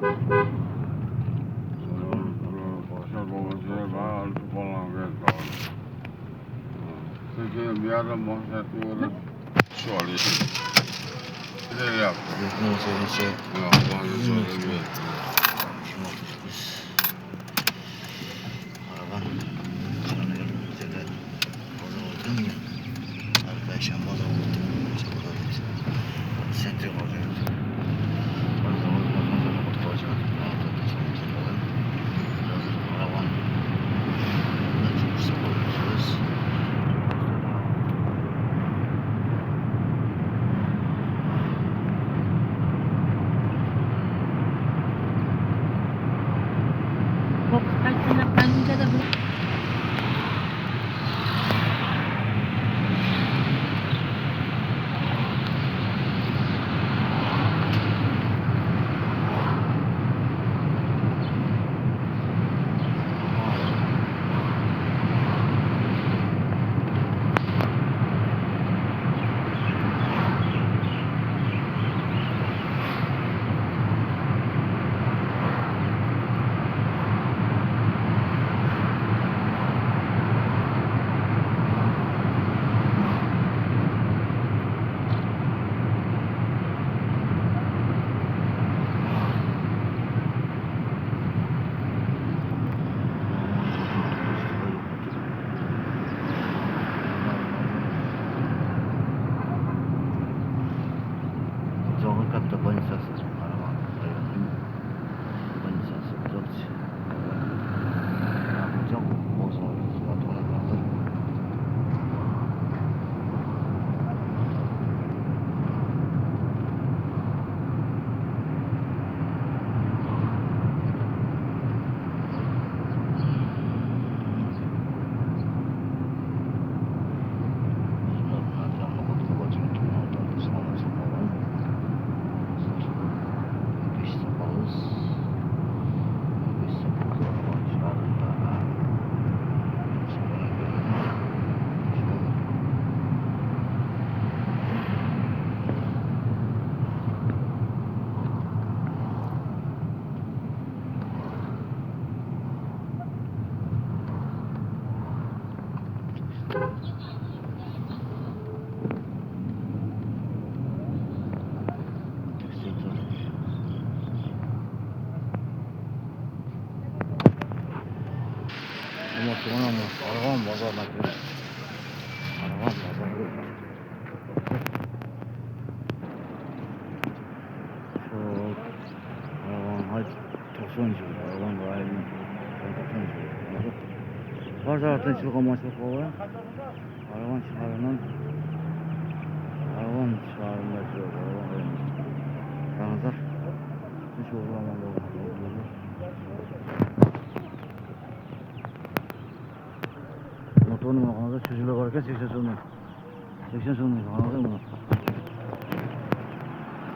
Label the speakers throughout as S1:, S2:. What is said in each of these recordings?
S1: Başa babacıya ben altı falan geldi. Çünkü bir adam bahsetti orada şu arıyor. Ne yaptı?
S2: Yakın olsa şey.
S1: Yok, bazı söylemiyor.
S2: Kim olduk biz? Araban karanı yerimize de orada oldum ya. Arkadaşım bana oldu. İşte burada biz. Sentri oluyoruz. Orada olmaktan sonra mutfağıca. Orada sonraki falan. Hazır araban. Burada çıkışta oluyoruz.
S3: Bak kaç sene bence de bu. Zorlu katta banisası. Araban. Banisası. Zorlu. Çok bozuldu. Motorla kaldı. Ama sonra mı? Araban pazarına gidiyor. Araban pazarına gidiyor. Şu araban hayt toksoncu. Araban gayet toksoncu. Pazardan çıkan maçlık olan araban çıkarılan araban çıkarılan yok. Araban koymuş. Kanızlar hiç uğramalı. Motorun kanalda çözüle varken 80 sonunda. 80 sonunda kanalda mı?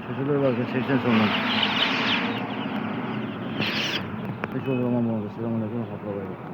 S3: Çözüle varken 80 sonunda. Hiç uğramam oldu. Selamünaleyküm.